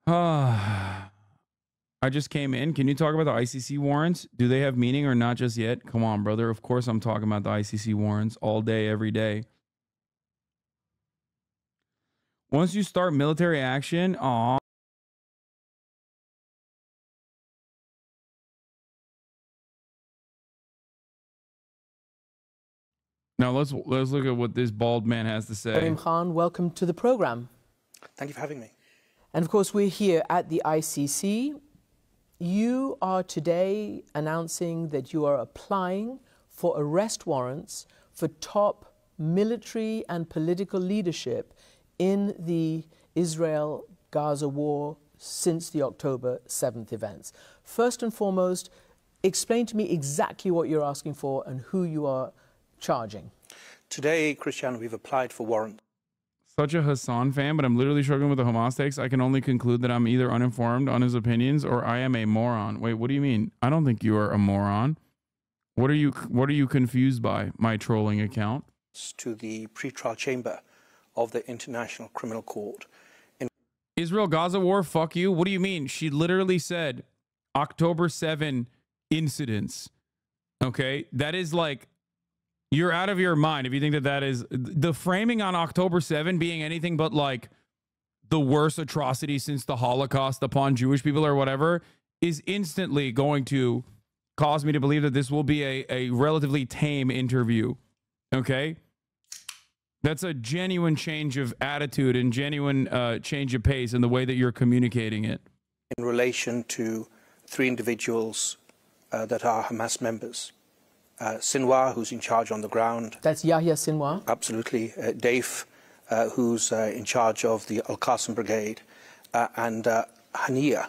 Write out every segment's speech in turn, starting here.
I just came in. Can you talk about the ICC warrants? Do they have meaning or not just yet? Come on, brother. Of course I'm talking about the ICC warrants all day, every day. Once you start military action, aw. Now let's look at what this bald man has to say. Karim Khan, welcome to the program. Thank you for having me. And of course, we're here at the ICC. You are today announcing that you are applying for arrest warrants for top military and political leadership in the Israel-Gaza war since the October 7th events. First and foremost, explain to me exactly what you're asking for and who you are charging. Today, Christian, we've applied for warrants. Such a Hasan fan, but I'm literally struggling with the Hamas takes. I can only conclude that I'm either uninformed on his opinions or I am a moron. Wait, what do you mean? I don't think you are a moron. What are you confused by? My trolling account? To the pretrial chamber of the International Criminal Court. Israel-Gaza war, fuck you. What do you mean? She literally said October 7 incidents. Okay? That is like, you're out of your mind if you think that that is the framing on October 7 being anything but like the worst atrocity since the Holocaust upon Jewish people or whatever is instantly going to cause me to believe that this will be a relatively tame interview. Okay? That's a genuine change of attitude and genuine change of pace in the way that you're communicating it. In relation to 3 individuals that are Hamas members. Sinwar, who's in charge on the ground. That's Yahya Sinwar? Absolutely. Dave, who's in charge of the Al-Qasim Brigade. And Hania,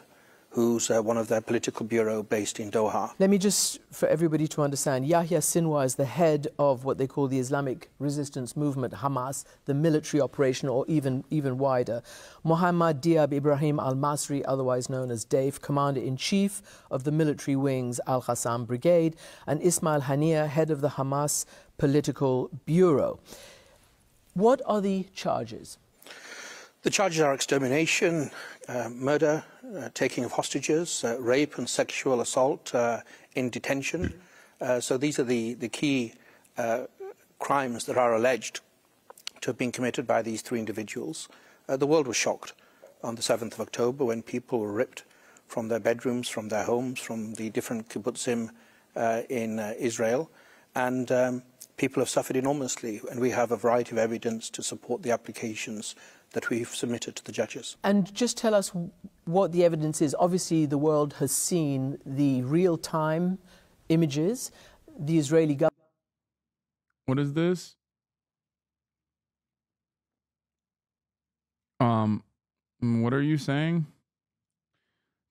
who's one of their political bureau based in Doha. Let me just, for everybody to understand, Yahya Sinwar is the head of what they call the Islamic Resistance Movement, Hamas, the military operation, or even wider. Mohammad Diab Ibrahim al-Masri, otherwise known as Dave, Commander-in-Chief of the military wings Al-Qasim Brigade, and Ismail Hania, head of the Hamas Political Bureau. What are the charges? The charges are extermination, murder, taking of hostages, rape and sexual assault in detention. So these are the key crimes that are alleged to have been committed by these 3 individuals. The world was shocked on the 7th of October when people were ripped from their bedrooms, from their homes, from the different kibbutzim in Israel. And people have suffered enormously. And we have a variety of evidence to support the applications that we've submitted to the judges. And just tell us what the evidence is. Obviously, the world has seen the real-time images. The Israeli government... What is this? What are you saying?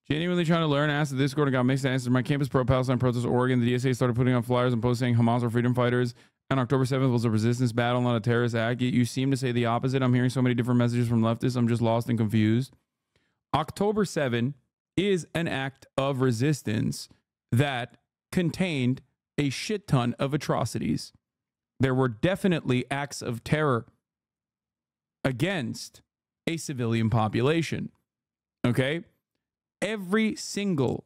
Genuinely trying to learn. Asked the Discord and got mixed answers. My campus pro-Palestine protest Oregon. The DSA started putting on flyers and posts saying Hamas are freedom fighters. And October 7th was a resistance battle, not a terrorist act. Yet you seem to say the opposite. I'm hearing so many different messages from leftists. I'm just lost and confused. October 7 is an act of resistance that contained a shit ton of atrocities. There were definitely acts of terror against a civilian population. Okay? Every single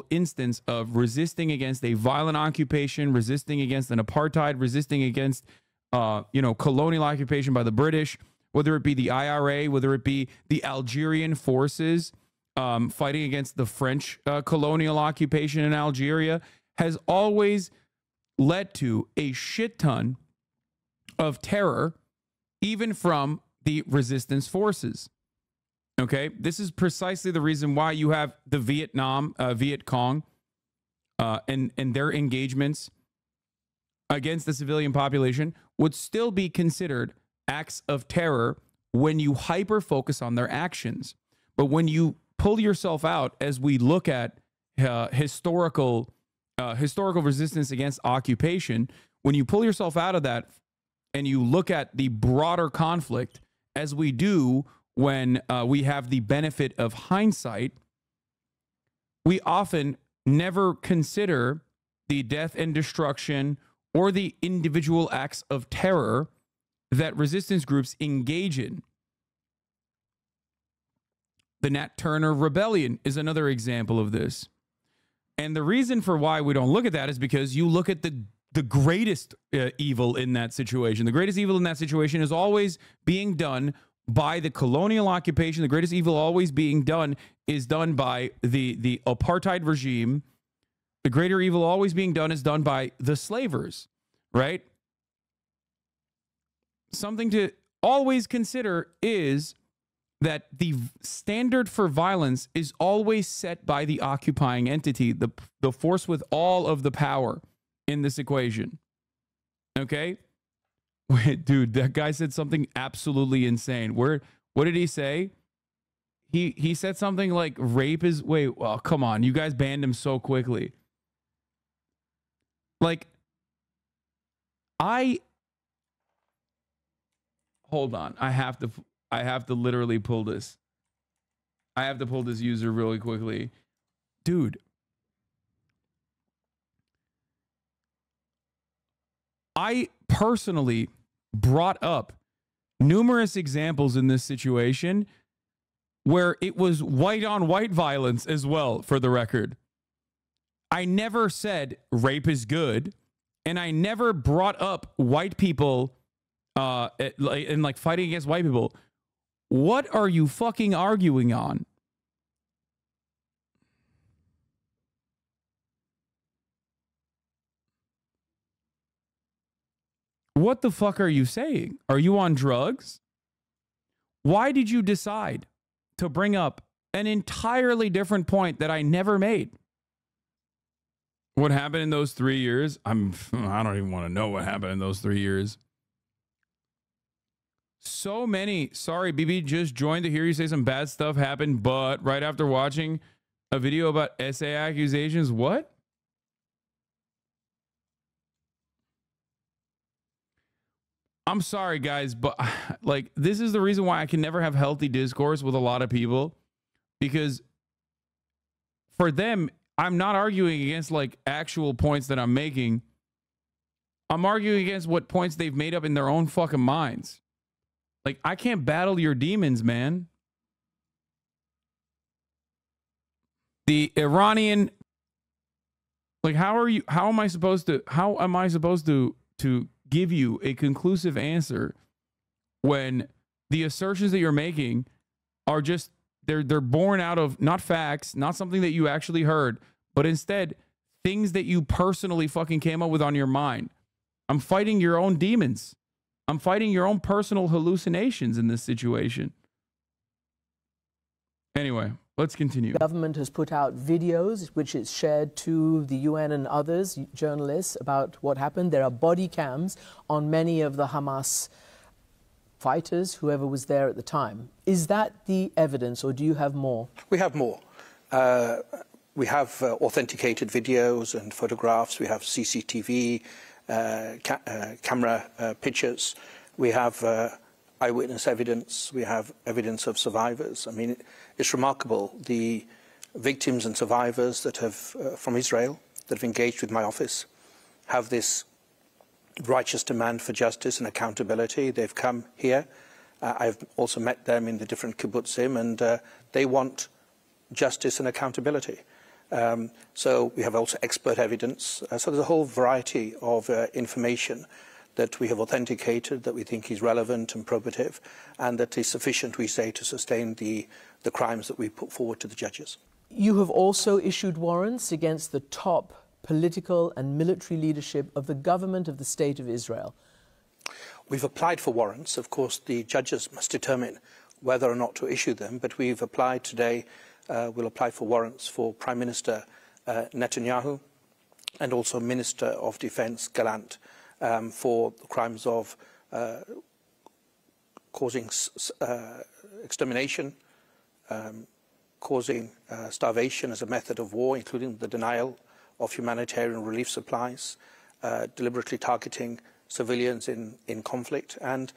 instance of resisting against a violent occupation, resisting against an apartheid, resisting against, colonial occupation by the British, whether it be the IRA, whether it be the Algerian forces fighting against the French colonial occupation in Algeria, has always led to a shit ton of terror, even from the resistance forces. Okay, this is precisely the reason why you have the Viet Cong, and their engagements against the civilian population would still be considered acts of terror when you hyper focus on their actions. But when you pull yourself out, as we look at historical resistance against occupation, when you pull yourself out of that and you look at the broader conflict, as we do when we have the benefit of hindsight, we often never consider the death and destruction or the individual acts of terror that resistance groups engage in. The Nat Turner Rebellion is another example of this. And the reason for why we don't look at that is because you look at the greatest evil in that situation. The greatest evil in that situation is always being done by the colonial occupation. The greatest evil always being done is done by the apartheid regime. The greater evil always being done is done by the slavers, right? Something to always consider is that the standard for violence is always set by the occupying entity, the force with all of the power in this equation. Okay? Wait, dude, that guy said something absolutely insane. What did he say? He said something like rape is, wait, well, come on. You guys banned him so quickly. Like, hold on. I have to literally pull this. I have to pull this user really quickly. Dude. I personally brought up numerous examples in this situation where it was white on white violence as well, for the record. I never said rape is good, and I never brought up white people and like fighting against white people. What are you fucking arguing on? What the fuck are you saying? Are you on drugs? Why did you decide to bring up an entirely different point that I never made? What happened in those 3 years? I don't even want to know what happened in those 3 years. So many, sorry, BB just joined to hear you say some bad stuff happened, but right after watching a video about SA accusations, what? I'm sorry, guys, but like, this is the reason why I can never have healthy discourse with a lot of people, because for them, I'm not arguing against like actual points that I'm making. I'm arguing against what points they've made up in their own fucking minds. Like, I can't battle your demons, man. The Iranian, like, how am I supposed to give you a conclusive answer when the assertions that you're making are just, they're born out of not facts, not something that you actually heard, but instead things that you personally fucking came up with on your mind. I'm fighting your own demons. I'm fighting your own personal hallucinations in this situation. Anyway, let's continue. The government has put out videos which it's shared to the UN and others, journalists, about what happened. There are body cams on many of the Hamas fighters, whoever was there at the time. Is that the evidence, or do you have more? We have more. We have authenticated videos and photographs. We have CCTV, camera pictures. We have eyewitness evidence. We have evidence of survivors. I mean, it's remarkable. The victims and survivors that have, from Israel, that have engaged with my office, have this righteous demand for justice and accountability. They've come here. I've also met them in the different kibbutzim, and they want justice and accountability. So we have also expert evidence. So there's a whole variety of information that we have authenticated that we think is relevant and probative, and that is sufficient, we say, to sustain the crimes that we put forward to the judges. You have also issued warrants against the top political and military leadership of the government of the State of Israel. We've applied for warrants. Of course, the judges must determine whether or not to issue them, but we've applied today. We'll apply for warrants for Prime Minister Netanyahu and also Minister of Defense Gallant for the crimes of causing extermination, causing starvation as a method of war, including the denial of humanitarian relief supplies, deliberately targeting civilians in conflict. And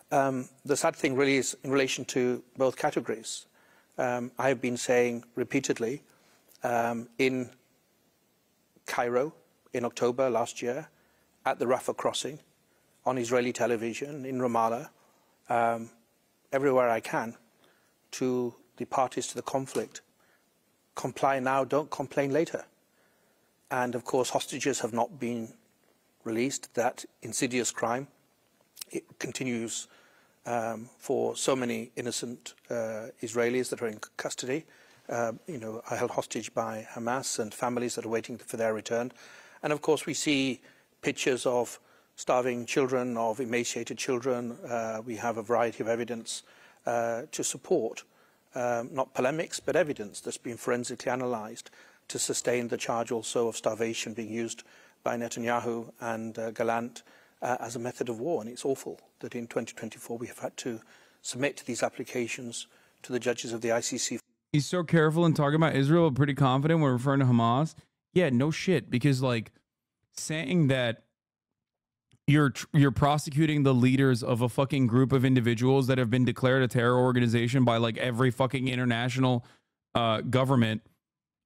the sad thing really is in relation to both categories. I have been saying repeatedly in Cairo in October last year, at the Rafah crossing, on Israeli television, in Ramallah, everywhere I can, to the parties to the conflict comply now, don't complain later. And of course, hostages have not been released. That insidious crime, it continues for so many innocent Israelis that are in custody, you know, are held hostage by Hamas, and families that are waiting for their return. And of course, we see pictures of starving children, of emaciated children. We have a variety of evidence to support, not polemics, but evidence that's been forensically analysed to sustain the charge also of starvation being used by Netanyahu and Gallant as a method of war. And it's awful that in 2024 we have had to submit these applications to the judges of the ICC. He's so careful in talking about Israel, pretty confident when referring to Hamas. Yeah, no shit, because like saying that you're prosecuting the leaders of a fucking group of individuals that have been declared a terror organization by like every fucking international government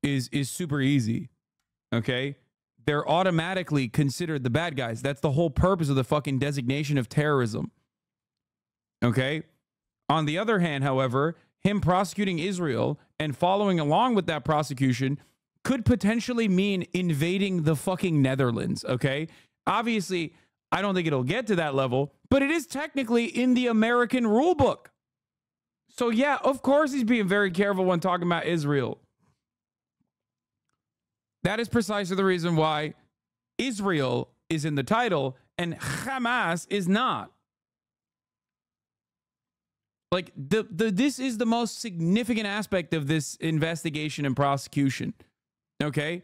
is super easy. Okay? They're automatically considered the bad guys. That's the whole purpose of the fucking designation of terrorism. Okay? On the other hand, however, him prosecuting Israel and following along with that prosecution could potentially mean invading the fucking Netherlands. Okay? Obviously, I don't think it'll get to that level, but it is technically in the American rule book. So yeah, of course he's being very careful when talking about Israel. That is precisely the reason why Israel is in the title and Hamas is not. Like this is the most significant aspect of this investigation and prosecution. Okay?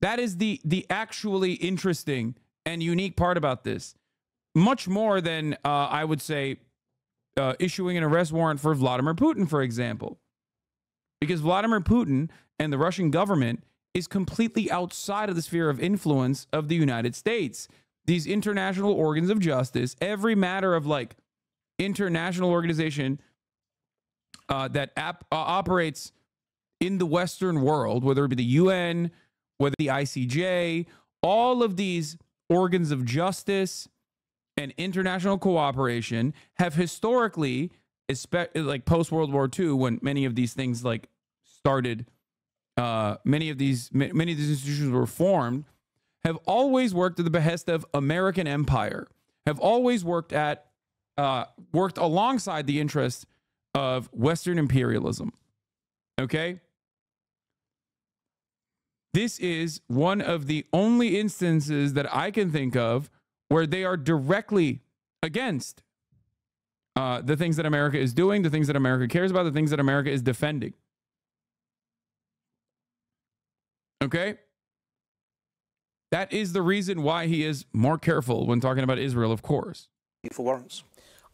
That is the actually interesting and unique part about this, much more than I would say issuing an arrest warrant for Vladimir Putin, for example, because Vladimir Putin and the Russian government is completely outside of the sphere of influence of the United States. These international organs of justice, every matter of like international organization that operates in the Western world, whether it be the UN, whether the ICJ, all of these organs of justice and international cooperation have historically, like post World War II, when many of these things like started, many of these institutions were formed, have always worked at the behest of American empire, have always worked alongside the interests of Western imperialism. Okay? This is one of the only instances that I can think of where they are directly against the things that America is doing, the things that America cares about, the things that America is defending. Okay? That is the reason why he is more careful when talking about Israel, of course. For warrants.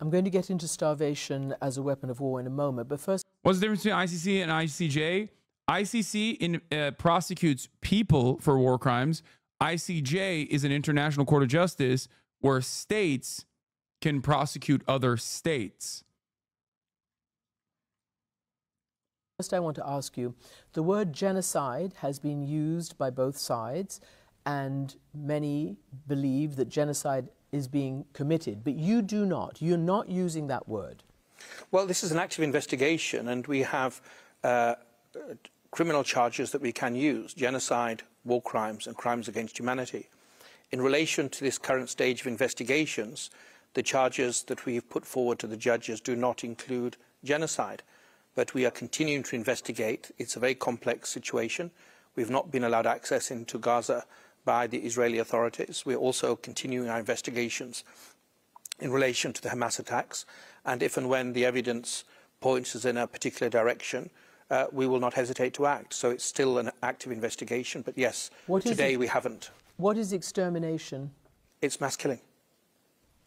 I'm going to get into starvation as a weapon of war in a moment, but first... What's the difference between ICC and ICJ? ICC prosecutes people for war crimes. ICJ is an international court of justice where states can prosecute other states. First, I want to ask you, the word genocide has been used by both sides, and many believe that genocide is being committed, but you do not. You're not using that word. Well, this is an active investigation, and we have criminal charges that we can use: genocide, war crimes, and crimes against humanity. In relation to this current stage of investigations, the charges that we've put forward to the judges do not include genocide, but we are continuing to investigate. It's a very complex situation. We've not been allowed access into Gaza by the Israeli authorities. We're also continuing our investigations in relation to the Hamas attacks, and if and when the evidence points us in a particular direction, we will not hesitate to act. So it's still an active investigation, but yes, today we haven't. What is extermination? It's mass killing.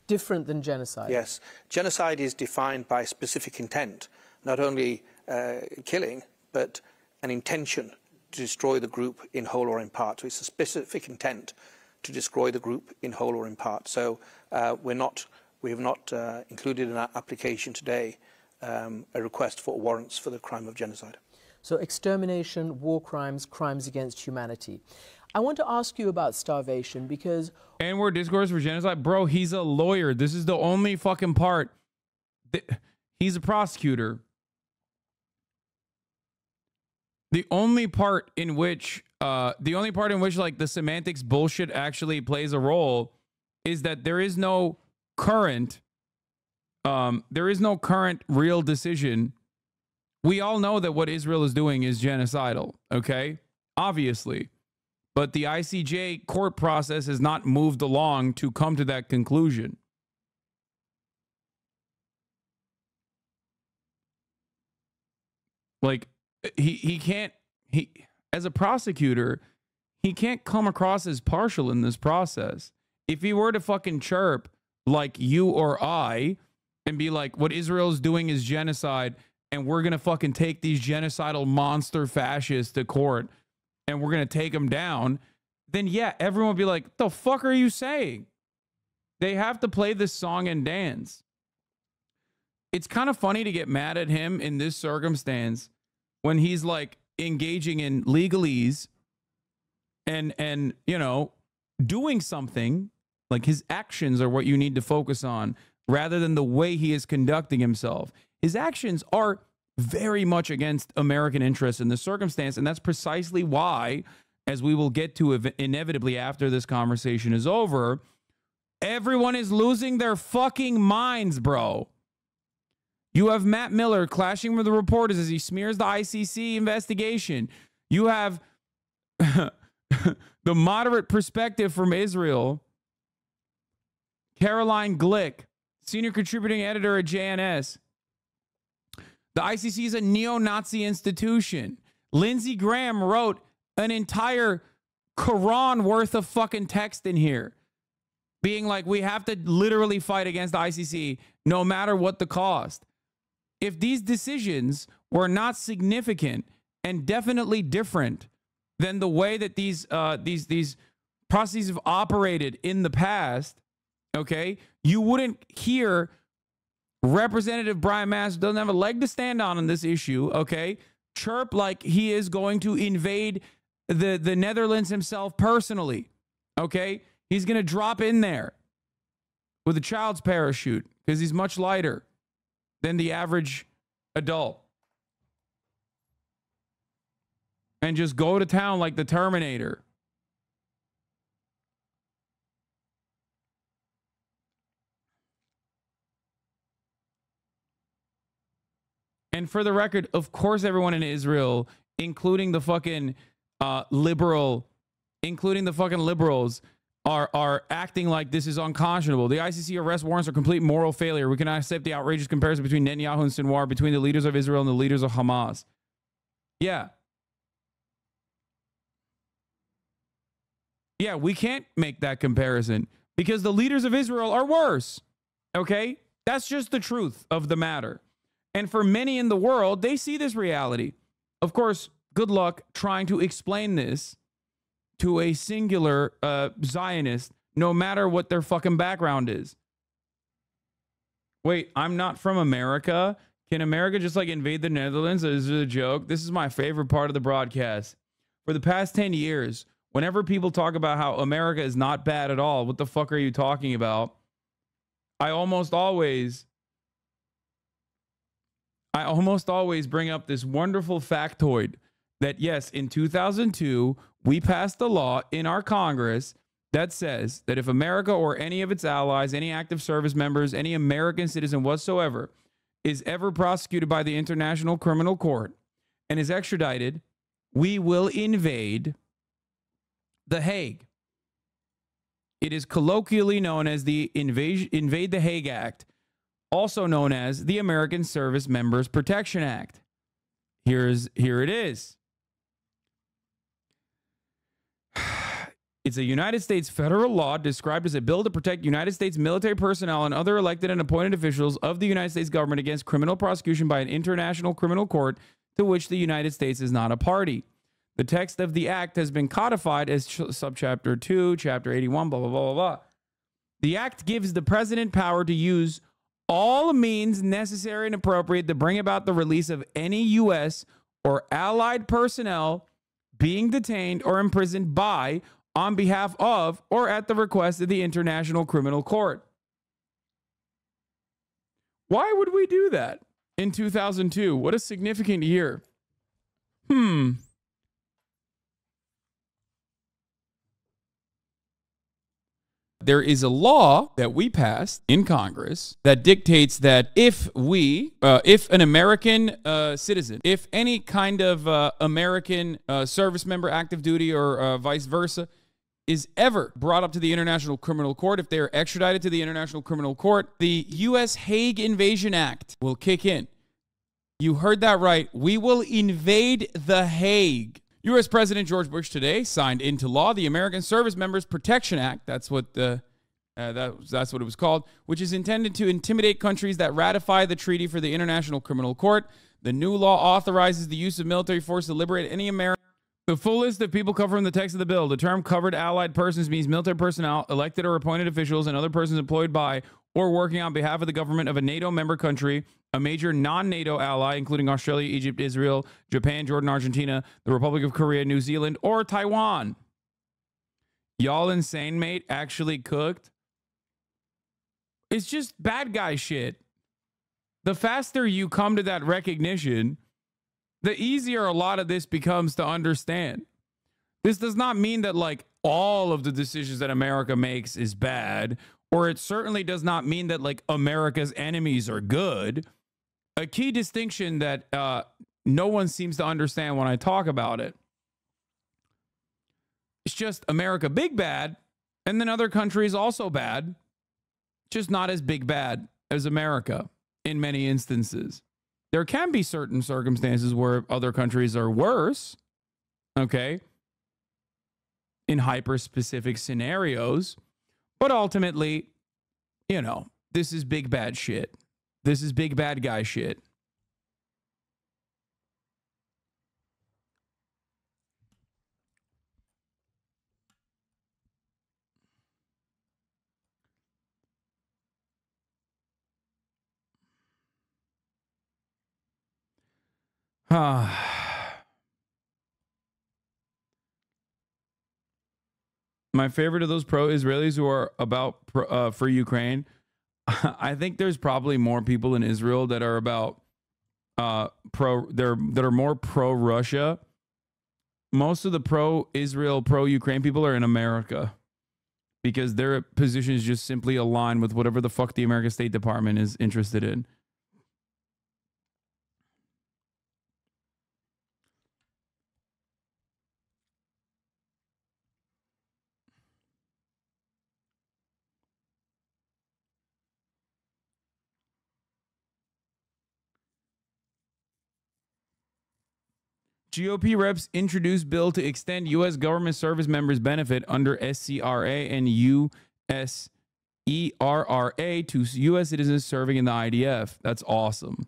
Different than genocide? Yes. Genocide is defined by specific intent, not only killing, but an intention to destroy the group in whole or in part. So it's a specific intent to destroy the group in whole or in part. So we have not included in our application today a request for warrants for the crime of genocide. So extermination, war crimes, crimes against humanity. I want to ask you about starvation because... N-word discourse for genocide? Bro, he's a lawyer. This is the only fucking part. He's a prosecutor. The only part in which like the semantics bullshit actually plays a role is that there is no current real decision. We all know that what Israel is doing is genocidal, okay? Obviously. But the ICJ court process has not moved along to come to that conclusion. Like, he as a prosecutor, he can't come across as partial in this process. If he were to fucking chirp like you or I and be like, what Israel's doing is genocide, and we're going to fucking take these genocidal monster fascists to court and we're going to take them down, then yeah, everyone would be like, the fuck are you saying? They have to play this song and dance. It's kind of funny to get mad at him in this circumstance when he's like engaging in legalese and you know, doing something. Like, his actions are what you need to focus on rather than the way he is conducting himself. His actions are very much against American interests in this circumstance, and that's precisely why, as we will get to inevitably after this conversation is over, everyone is losing their fucking minds, bro. You have Matt Miller clashing with the reporters as he smears the ICC investigation. You have the moderate perspective from Israel, Caroline Glick, senior contributing editor at JNS. The ICC is a neo-Nazi institution. Lindsey Graham wrote an entire Quran worth of fucking text in here, being like, we have to literally fight against the ICC no matter what the cost. If these decisions were not significant and definitely different than the way that these processes have operated in the past, okay, you wouldn't hear Representative Brian Mast, doesn't have a leg to stand on this issue, okay, chirp like he is going to invade the Netherlands himself personally, okay? He's going to drop in there with a child's parachute because he's much lighter than the average adult. And just go to town like the Terminator. And for the record, of course, everyone in Israel, including the fucking liberals, are acting like this is unconscionable. The ICC arrest warrants are complete moral failure. We cannot accept the outrageous comparison between Netanyahu and Sinwar, between the leaders of Israel and the leaders of Hamas. Yeah. Yeah, we can't make that comparison because the leaders of Israel are worse. Okay? That's just the truth of the matter. And for many in the world, they see this reality. Of course, good luck trying to explain this to a singular Zionist, no matter what their fucking background is. Wait, I'm not from America? Can America just like invade the Netherlands? Is it a joke? This is my favorite part of the broadcast. For the past 10 years, whenever people talk about how America is not bad at all, what the fuck are you talking about? I almost always bring up this wonderful factoid that, yes, in 2002, we passed a law in our Congress that says that if America or any of its allies, any active service members, any American citizen whatsoever is ever prosecuted by the International Criminal Court and is extradited, we will invade The Hague. It is colloquially known as the Invade the Hague Act, also known as the American Service Members Protection Act. Here it is. It's a United States federal law described as a bill to protect United States military personnel and other elected and appointed officials of the United States government against criminal prosecution by an international criminal court to which the United States is not a party. The text of the act has been codified as subchapter 2, chapter 81, blah, blah, blah, blah, blah. The act gives the president power to use all means necessary and appropriate to bring about the release of any U.S. or allied personnel being detained or imprisoned by, on behalf of, or at the request of the International Criminal Court. Why would we do that in 2002? What a significant year. There is a law that we passed in Congress that dictates that if an American citizen, if any kind of American service member, active duty, or vice versa, is ever brought up to the International Criminal Court, if they are extradited to the International Criminal Court, the U.S. Hague Invasion Act will kick in. You heard that right. We will invade the Hague. U.S. President George Bush today signed into law the American Service Members Protection Act. That's what that's what it was called, which is intended to intimidate countries that ratify the treaty for the International Criminal Court. The new law authorizes the use of military force to liberate any American. The full list of people covered in the text of the bill. The term covered allied persons means military personnel, elected or appointed officials, and other persons employed by or working on behalf of the government of a NATO member country, a major non-NATO ally, including Australia, Egypt, Israel, Japan, Jordan, Argentina, the Republic of Korea, New Zealand, or Taiwan. Y'all insane, mate? Actually cooked? It's just bad guy shit. The faster you come to that recognition, the easier a lot of this becomes to understand. This does not mean that like all of the decisions that America makes is bad, or it certainly does not mean that like America's enemies are good. A key distinction that no one seems to understand when I talk about it. It's just America big bad, and then other countries also bad, just not as big bad as America in many instances. There can be certain circumstances where other countries are worse, okay, in hyper-specific scenarios. But ultimately, you know, this is big bad shit. This is big bad guy shit. My favorite of those pro-Israelis who are about for Ukraine, I think there's probably more people in Israel that are about that are more pro-Russia. Most of the pro-Israel, pro-Ukraine people are in America because their positions just simply align with whatever the fuck the American State Department is interested in. GOP reps introduced bill to extend U.S. government service members benefit under SCRA and USERRA to U.S. citizens serving in the IDF. That's awesome.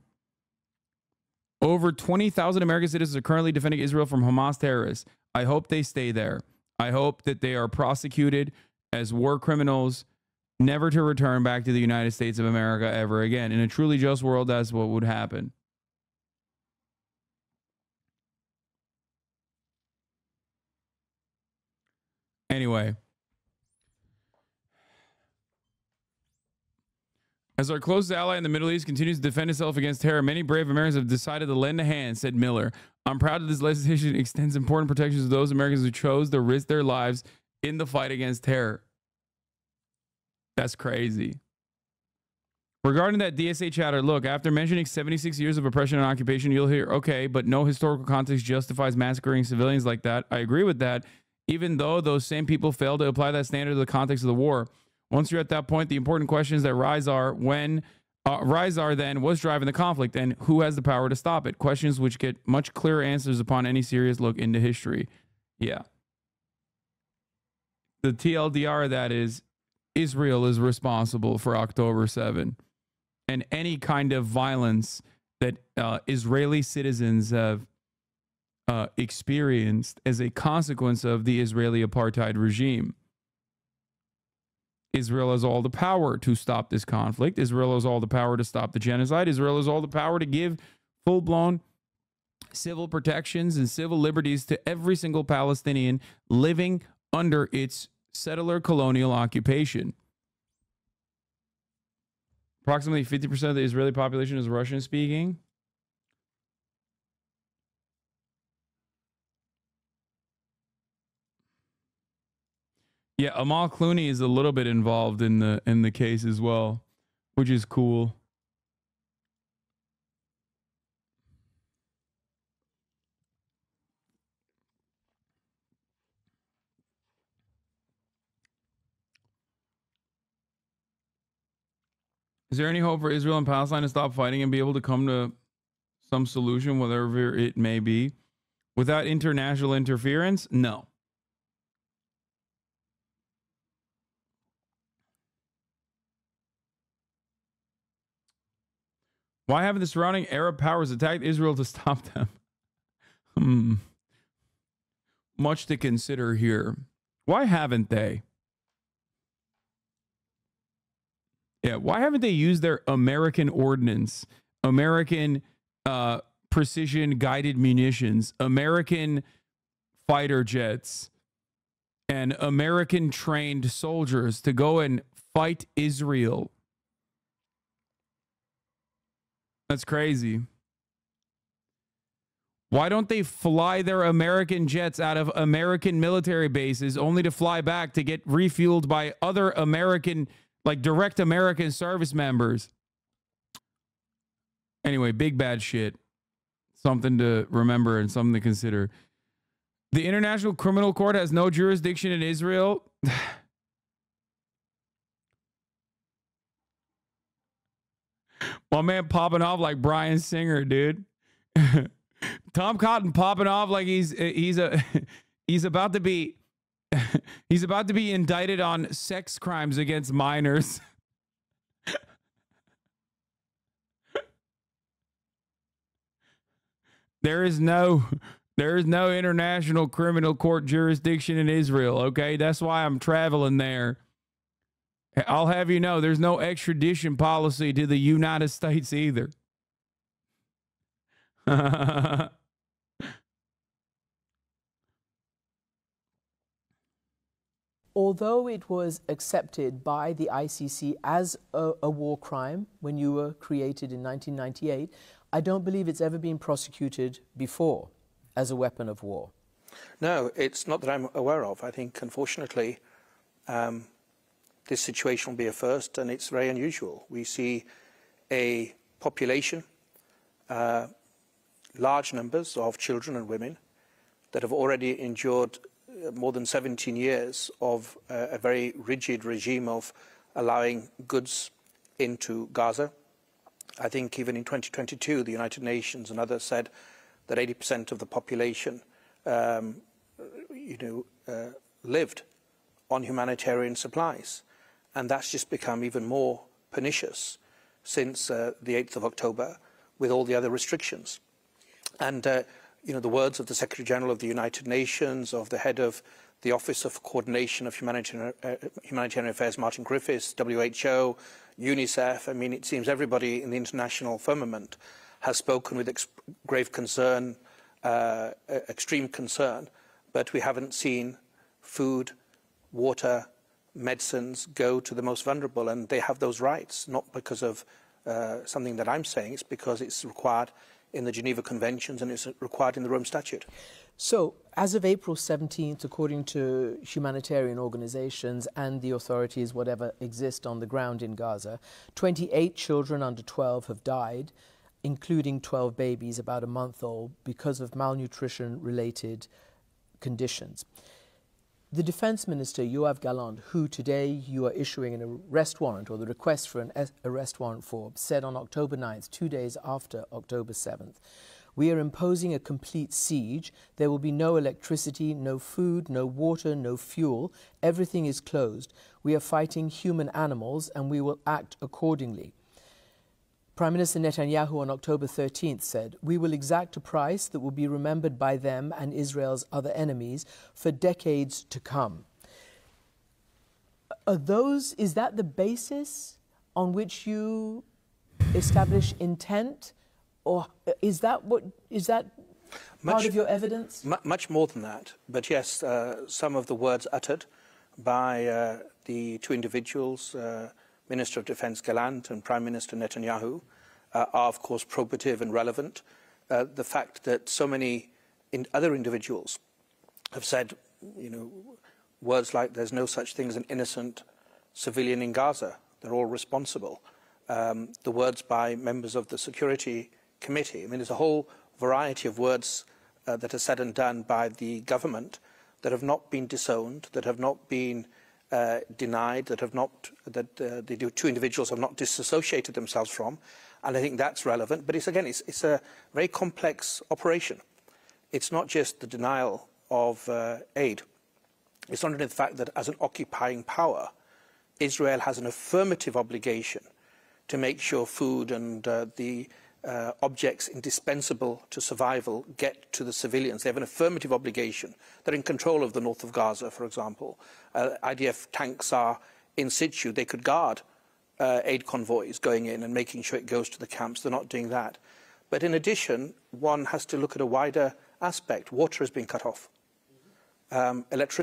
Over 20,000 American citizens are currently defending Israel from Hamas terrorists. I hope they stay there. I hope that they are prosecuted as war criminals, never to return back to the United States of America ever again. In a truly just world, that's what would happen. Anyway, as our closest ally in the Middle East continues to defend itself against terror, many brave Americans have decided to lend a hand, said Miller. I'm proud that this legislation extends important protections to those Americans who chose to risk their lives in the fight against terror. That's crazy. Regarding that DSA chatter, look, after mentioning 76 years of oppression and occupation, you'll hear, okay, but no historical context justifies massacring civilians like that. I agree with that. Even though those same people fail to apply that standard to the context of the war. Once you're at that point, the important questions that rise are then what's driving the conflict and who has the power to stop it? Questions which get much clearer answers upon any serious look into history. Yeah. The TLDR of that is Israel is responsible for October 7 and any kind of violence that Israeli citizens have experienced as a consequence of the Israeli apartheid regime. Israel has all the power to stop this conflict. Israel has all the power to stop the genocide. Israel has all the power to give full-blown civil protections and civil liberties to every single Palestinian living under its settler colonial occupation. Approximately 50% of the Israeli population is Russian-speaking. Yeah, Amal Clooney is a little bit involved in the case as well, which is cool. Is there any hope for Israel and Palestine to stop fighting and be able to come to some solution, whatever it may be, without international interference? No. Why haven't the surrounding Arab powers attacked Israel to stop them? Much to consider here. Why haven't they? Yeah, why haven't they used their American ordnance, American precision guided munitions, American fighter jets, and American trained soldiers to go and fight Israel? That's crazy. Why don't they fly their American jets out of American military bases only to fly back to get refueled by other American, like direct American service members? Anyway, big bad shit. Something to remember and something to consider. The International Criminal Court has no jurisdiction in Israel. My man popping off like Bryan Singer, dude. Tom Cotton popping off like he's about to be indicted on sex crimes against minors. There is no international criminal court jurisdiction in Israel, okay? That's why I'm traveling there. I'll have you know, there's no extradition policy to the United States either. Although it was accepted by the ICC as a war crime when you were created in 1998, I don't believe it's ever been prosecuted before as a weapon of war. No, it's not that I'm aware of. I think, unfortunately, this situation will be a first, and it's very unusual. We see a population, large numbers of children and women that have already endured more than 17 years of a very rigid regime of allowing goods into Gaza. I think even in 2022, the United Nations and others said that 80% of the population, lived on humanitarian supplies. And that's just become even more pernicious since the 8th of October with all the other restrictions. And, the words of the Secretary General of the United Nations, of the head of the Office of Coordination of Humanitarian Affairs, Martin Griffiths, WHO, UNICEF, I mean, it seems everybody in the international firmament has spoken with grave concern, extreme concern, but we haven't seen food, water, medicines go to the most vulnerable, and they have those rights, not because of something that I'm saying, it's because it's required in the Geneva Conventions and it's required in the Rome Statute. So, as of April 17th, according to humanitarian organizations and the authorities, whatever exist on the ground in Gaza, 28 children under 12 have died, including 12 babies about a month old, because of malnutrition-related conditions. The Defense Minister, Yoav Gallant, who today you are issuing an arrest warrant, or the request for an arrest warrant for, said on October 9th, 2 days after October 7th, "We are imposing a complete siege. There will be no electricity, no food, no water, no fuel. Everything is closed. We are fighting human animals, and we will act accordingly." Prime Minister Netanyahu on October 13th said, "We will exact a price that will be remembered by them and Israel's other enemies for decades to come." Is that the basis on which you establish intent? Or is that part of your evidence? Much more than that. But yes, some of the words uttered by the two individuals, Minister of Defense Gallant and Prime Minister Netanyahu, are of course probative and relevant. The fact that so many other individuals have said, words like there's no such thing as an innocent civilian in Gaza. They're all responsible. The words by members of the Security Committee. I mean, there's a whole variety of words that are said and done by the government that have not been disowned, that have not been denied, that the two individuals have not disassociated themselves from, and I think that's relevant. But it's a very complex operation. It's not just the denial of aid. It's not only the fact that as an occupying power, Israel has an affirmative obligation to make sure food and the objects indispensable to survival get to the civilians. They have an affirmative obligation. They're in control of the north of Gaza, for example. IDF tanks are in situ. They could guard aid convoys going in and making sure it goes to the camps. They're not doing that. But in addition, one has to look at a wider aspect. Water has been cut off. Electricity